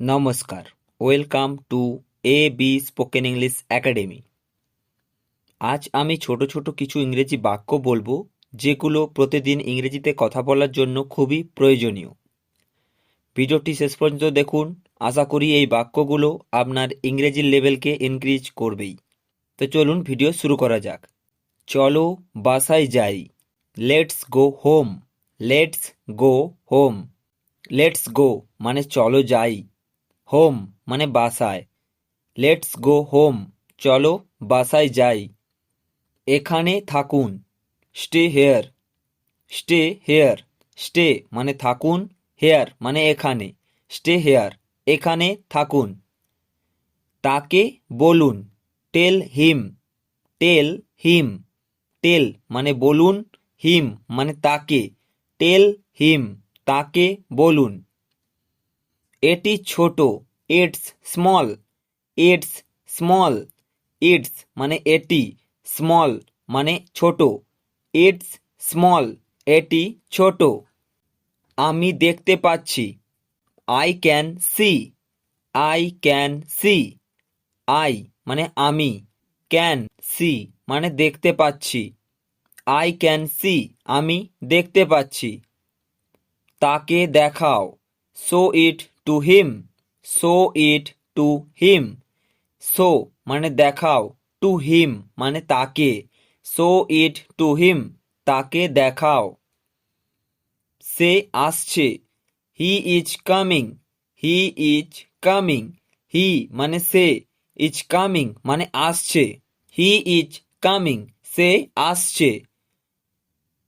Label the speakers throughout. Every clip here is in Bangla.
Speaker 1: নমস্কার, welcome to AB spoken English academy. আজ আমি ছোট ছোট কিছু ইংরেজি বাক্য বলবো যেগুলো প্রতিদিন ইংরেজিতে কথা বলার জন্য খুবই প্রয়োজনীয়। ভিডিওটি শেষ পর্যন্ত দেখুন, আশা করি এই বাক্যগুলো আপনার ইংরেজির লেভেলকে ইনক্রিজ করবেই। তো চলুন ভিডিও শুরু করা যাক। চলো বাসায় যাই। Let's go home. Let's go home. Let's go মানে চলো যাই, হোম মানে বাসায়। লেটস গো হোম, চলো বাসায় যাই। এখানে থাকুন। Stay here. Stay here. Stay মানে থাকুন, হেয়ার মানে এখানে। স্টে হেয়ার, এখানে থাকুন। তাকে বলুন। টেল হিম। টেল হিম। টেল মানে বলুন, হিম মানে তাকে। টেল হিম, তাকে বলুন। এটি ছোট। It's small. It's small. It's মানে এটি, স্মল মানে ছোট। ইটস স্মল, এটি ছোট। আমি দেখতে পাচ্ছি। I can see. I can see. I মানে আমি, ক্যান সি মানে দেখতে পাচ্ছি। আই ক্যান সি, আমি দেখতে পাচ্ছি। তাকে দেখাও। Show it to him. Show it to him. Show মানে দেখাও, টু হিম মানে তাকে। শো ইট টু হিম, তাকে দেখাও। সে আসছে। He is coming. He is coming. He মানে সে, ইজ কামিং মানে আসছে। হি ইজ কামিং, সে আসছে।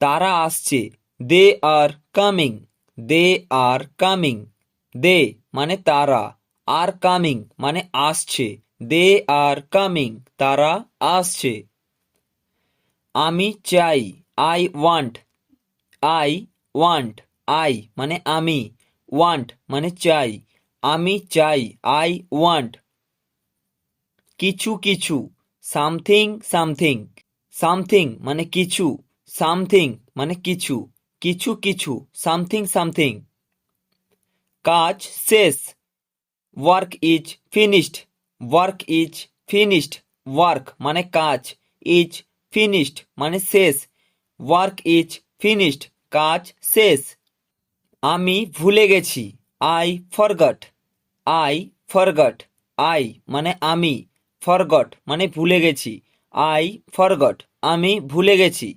Speaker 1: তারা আসছে। দে are coming. They are coming. দে মানে তারা, আর কামিং মানে আসছে। দে আর কামিং, তারা আসছে। আমি চাই। I want. I want. I মানে আমি, ওয়ান্ট মানে চাই। আমি চাই, আই ওয়ান্ট। কিছু কিছু। Something something. সামথিং মানে কিছু, সামথিং মানে কিছু। কিছু কিছু, সামথিং সামথিং। কাজ শেষ। Work is finished. Work is finished. Work মানে কাজ, ইজ ফিনিশড মানে শেষ। ওয়ার্ক ইজ ফিনিশড, কাজ শেষ। আমি ভুলে গেছি। I forgot. I forgot. I মানে আমি, ফরগট মানে ভুলে গেছি। আই ফরগট, আমি ভুলে গেছি।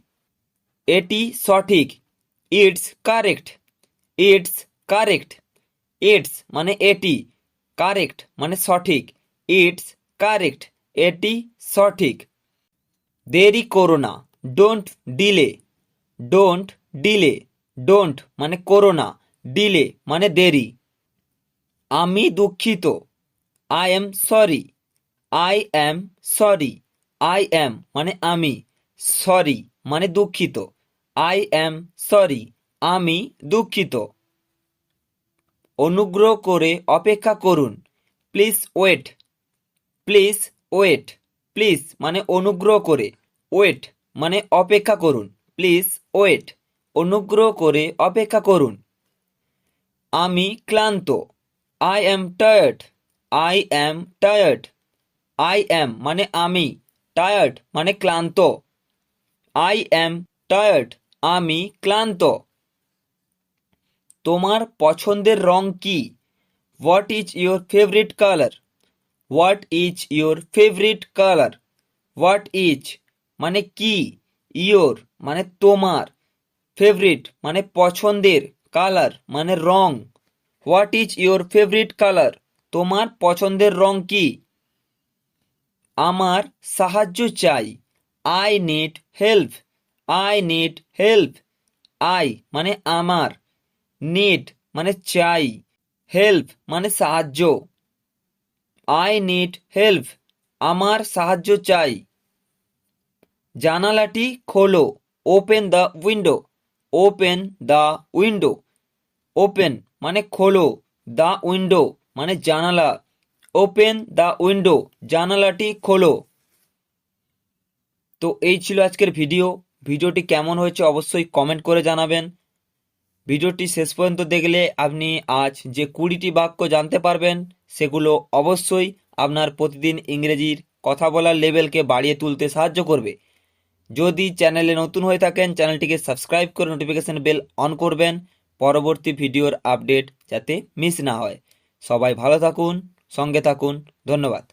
Speaker 1: এটি সঠিক। It's correct. It's correct. It's মানে এটি, কারেক্ট মানে সঠিক। ইটস কারেক্ট, এটি সঠিক। দেরি করো না। Don't delay. Don't delay. Don't মানে করো না, ডিলে মানে দেরি। আমি দুঃখিত। I am sorry. I am sorry. I am মানে আমি, সরি মানে দুঃখিত। আই এম সরি, আমি দুঃখিত। অনুগ্রহ করে অপেক্ষা করুন। Please wait. Please wait. Please মানে অনুগ্রহ করে, ওয়েট মানে অপেক্ষা করুন। প্লিজ ওয়েট, অনুগ্রহ করে অপেক্ষা করুন। আমি ক্লান্ত। I am tired. I am tired. I am মানে আমি, টায়ার্ড মানে ক্লান্ত। আই অ্যাম টায়ার্ড, আমি ক্লান্ত। তোমার পছন্দের রং কি? What is your favourite colour? What is your favourite colour? What is মানে কি, ইয়োর মানে তোমার, ফেভারিট মানে পছন্দের, কালার মানে রং। What is your favourite colour? তোমার পছন্দের রং কি? আমার সাহায্য চাই। I need help. I need help. I মানে আমার, নিড মানে চাই, হেল্প মানে সাহায্য। আই নিড হেল্প, আমার সাহায্য চাই। জানালাটি খোলো। Open the window. Open the window. Open মানে খোলো, দ্য উইন্ডো মানে জানালা। ওপেন দ্য উইন্ডো, জানালাটি খোলো। তো এই ছিল আজকের ভিডিও। ভিডিওটি কেমন হয়েছে অবশ্যই কমেন্ট করে জানাবেন। ভিডিওটি শেষ পর্যন্ত দেখলে আপনি আজ যে 20টি বাক্য জানতে পারবেন, সেগুলো অবশ্যই আপনার প্রতিদিন ইংরেজির কথা বলার লেভেলকে বাড়িয়ে তুলতে সাহায্য করবে। যদি চ্যানেলে নতুন হয়ে থাকেন, চ্যানেলটিকে সাবস্ক্রাইব করে নোটিফিকেশন বেল অন করবেন, পরবর্তী ভিডিওর আপডেট যাতে মিস না হয়। সবাই ভালো থাকুন, সঙ্গে থাকুন। ধন্যবাদ।